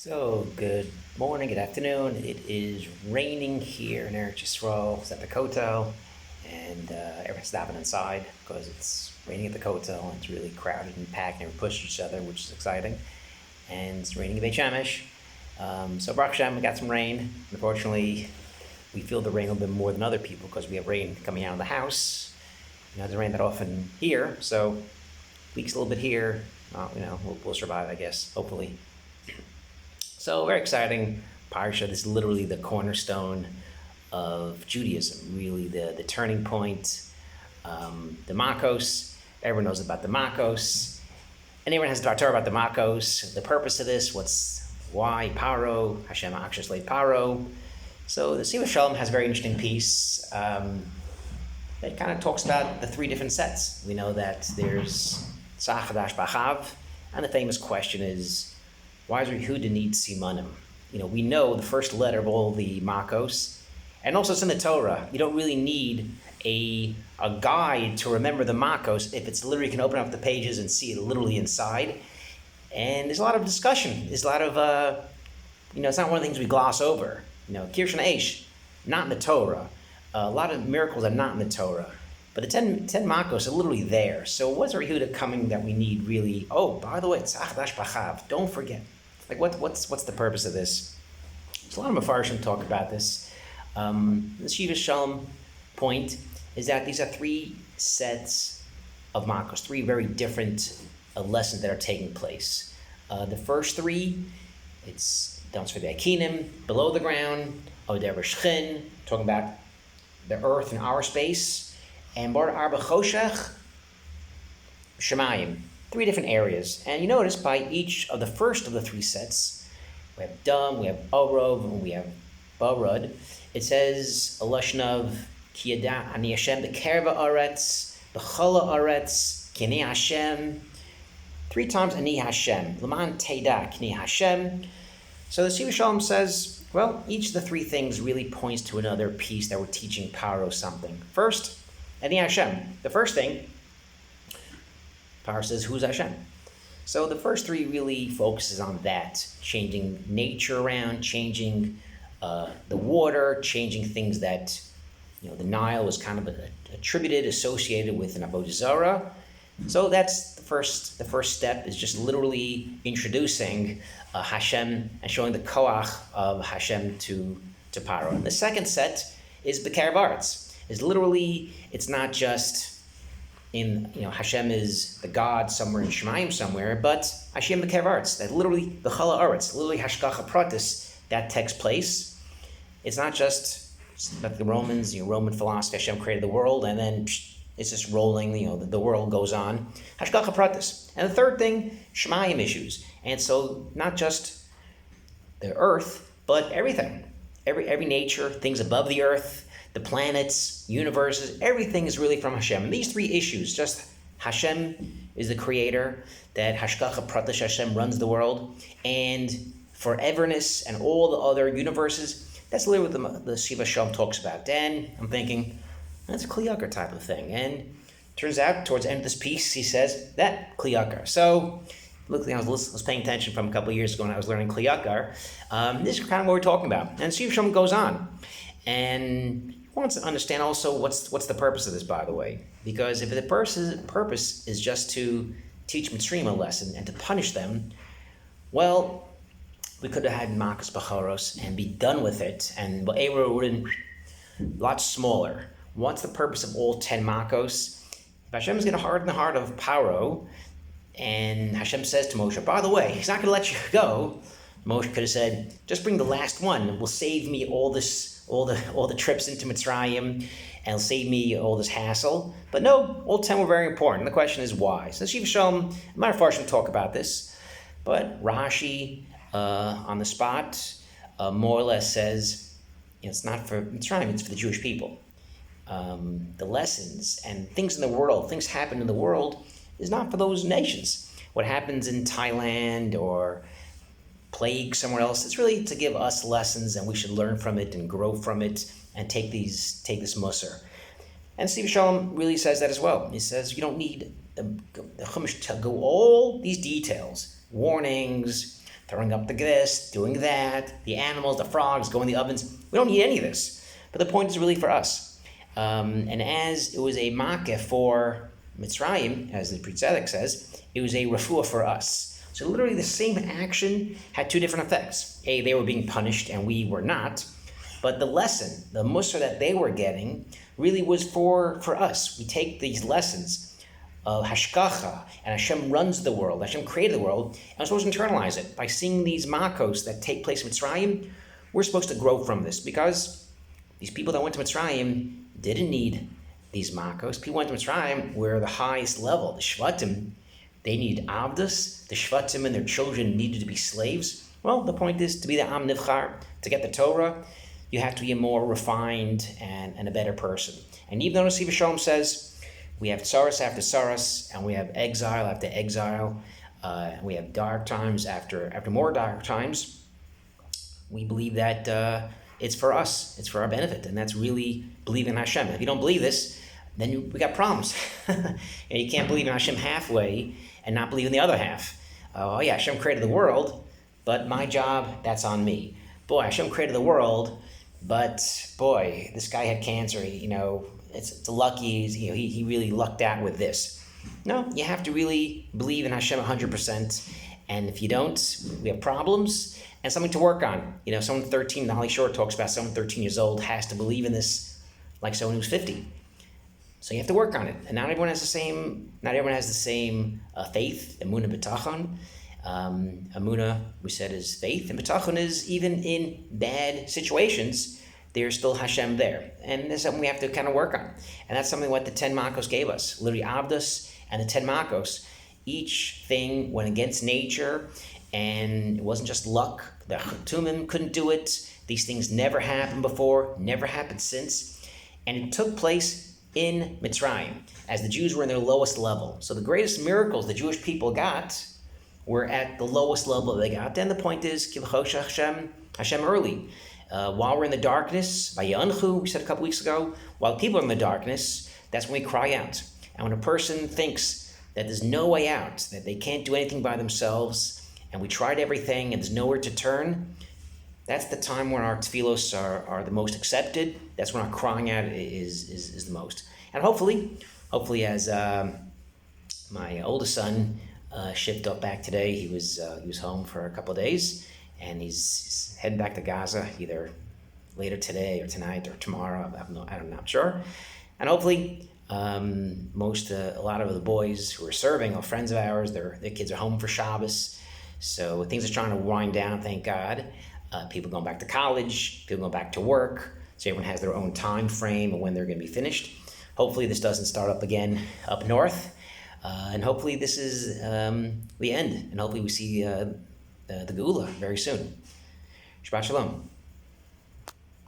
So, good morning, good afternoon. It is raining here in Eretz Yisrael, it's at the Kotel, and everyone's stopping inside because it's raining at the Kotel and it's really crowded and packed and we push each other, which is exciting. And it's raining in Beit Shemesh. So, Baruch Hashem, we got some rain. Unfortunately, we feel the rain a little bit more than other people because we have rain coming out of the house. It doesn't rain that often here, so leaks a little bit here. We'll survive, I guess, hopefully. So very exciting parsha. This is literally the cornerstone of Judaism, really the turning point. The Makos, everyone knows about the Makos. Anyone has a Torah about the Makos, the purpose of this, why Paro, Hashem Akshas Le Paro. So the Siva Shalom has a very interesting piece that kind of talks about the three different sets. We know that there's Tzachadash Bachav, and the famous question is, why does Yehuda need simanim? We know the first letter of all the Makos, and also it's in the Torah. You don't really need a guide to remember the Makos if it's literally, you can open up the pages and see it literally inside. And there's a lot of discussion. There's a lot of, it's not one of the things we gloss over. Kirsh and Aish, not in the Torah. A lot of miracles are not in the Torah. But the 10 Makos are literally there. So what's our Yehuda coming that we need really? Oh, by the way, it's Achdash Bachav. Don't forget. What's the purpose of this? There's a lot of Mefarshim talk about this. The Shiva Shalom point is that these are three sets of Makos, three very different lessons that are taking place. The first three, it's Dance for the Akinim, below the ground, Oder Shchin, talking about the earth and our space, and Bar Arba Choshech, Shemayim. Three different areas. And you notice by each of the first of the three sets, we have Dam, we have Orov, and we have Barud. It says, Alashnav, Ki Yada Ani Hashem, Bekerva Aretz, Bechala Aretz, Kini Hashem. Three times Ani Hashem, Laman Teda, Kini Hashem. So the Siva Shalom says, well, each of the three things really points to another piece that we're teaching Paro something. First, Ani Hashem. The first thing, Paro says, who's Hashem? So the first three really focuses on that, changing nature around, changing the water, changing things that, the Nile was kind of associated with an Avodah Zarah. So that's the first step is just literally introducing Hashem and showing the koach of Hashem to Paro. And the second set is B'Kerev Aretz. Is literally, it's not just Hashem is the God somewhere in Shemayim somewhere, but Hashem B'Kerev Aretz, that literally the Chala Aretz, literally Hashgacha Pratis, that takes place. It's not just that the Romans, Roman philosophy, Hashem created the world and then it's just rolling, the world goes on. Hashgacha Pratis. And the third thing, Shemayim issues. And so not just the earth, but everything. Every nature, things above the earth, the planets, universes, everything is really from Hashem. And these three issues, just Hashem is the creator, that Hashgacha Pratis Hashem runs the world, and foreverness and all the other universes, that's literally what the Siva Shalom talks about. And I'm thinking, that's a Kli Yakar type of thing. And turns out, towards the end of this piece, he says, that Kli Yakar. So, look, I was paying attention from a couple of years ago when I was learning Kli Yakar. This is kind of what we're talking about. And Siva Shalom goes on. And he wants to understand also what's the purpose of this, by the way. Because if the purpose is just to teach Mitzrayim a lesson and to punish them, well, we could have had Makas Bacharos and be done with it, and Vaera would have been a lot smaller. What's the purpose of all 10 Makos? If Hashem is going to harden the heart of Paro, and Hashem says to Moshe, by the way, he's not going to let you go, Moshe could have said, just bring the last one, and will save me all the trips into Mitzrayim, and it'll save me all this hassle. But no, all 10 were very important. The question is why. So Shiva Shalom, Mefarshim talk about this, but Rashi, on the spot, more or less says, it's not for Mitzrayim, it's for the Jewish people. The lessons and things in the world, things happen in the world, is not for those nations. What happens in Thailand or plague somewhere else, it's really to give us lessons, and we should learn from it and grow from it and take this musar. And Siva Shalom really says that as well. He says you don't need the Chumash to go all these details, warnings, throwing up the this, doing that, the animals, the frogs, go in the ovens. We don't need any of this. But the point is really for us. And as it was a makeh for Mitzrayim, as the Pri Tzedek says, it was a refuah for us. So literally the same action had two different effects. A, they were being punished and we were not. But the lesson, the mussar that they were getting, really was for us. We take these lessons of hashkacha, and Hashem runs the world, Hashem created the world, and we're supposed to internalize it. By seeing these makos that take place in Mitzrayim, we're supposed to grow from this, because these people that went to Mitzrayim didn't need these makos. People went to Mitzrayim were the highest level. The Shvatim, they needed Avdus. The Shvatim and their children needed to be slaves. Well, the point is to be the Am Nivchar, to get the Torah, you have to be a more refined and a better person. And even though Nasiv Shalom says we have tsaras after tsaras, and we have exile after exile, and we have dark times after more dark times, we believe that it's for us, it's for our benefit, and that's really believing in Hashem. If you don't believe this, then we got problems. You can't believe in Hashem halfway and not believe in the other half. Oh yeah, Hashem created the world, but my job, that's on me. Boy, Hashem created the world, but boy, this guy had cancer. It's lucky. He really lucked out with this. No, you have to really believe in Hashem 100%. And if you don't, we have problems and something to work on. Someone 13, the Holy Shore talks about someone 13 years old has to believe in this like someone who's 50. So you have to work on it. And not everyone has the same faith, emunah b'tachon. Emunah, we said, is faith, and b'tachon is even in bad situations, there's still Hashem there. And that's something we have to kind of work on. And that's something what the 10 makos gave us. Literally Avdus and the 10 makos. Each thing went against nature, and it wasn't just luck. The Tumim couldn't do it. These things never happened before, never happened since. And it took place in Mitzrayim, as the Jews were in their lowest level. So the greatest miracles the Jewish people got were at the lowest level they got. And the point is, Kilchosh Hashem early. While we're in the darkness, Vayanchu, we said a couple weeks ago, while people are in the darkness, that's when we cry out. And when a person thinks that there's no way out, that they can't do anything by themselves, and we tried everything and there's nowhere to turn, that's the time when our tefillos are the most accepted. That's when our crying out is the most. And hopefully as my oldest son shipped up back today, he was home for a couple of days, and he's heading back to Gaza either later today or tonight or tomorrow. I'm not sure. And hopefully a lot of the boys who are serving are friends of ours. Their kids are home for Shabbos. So things are trying to wind down, thank God. People going back to college, people going back to work. So everyone has their own time frame of when they're going to be finished. Hopefully this doesn't start up again up north. And hopefully this is the end. And hopefully we see the Geula very soon. Shabbat Shalom.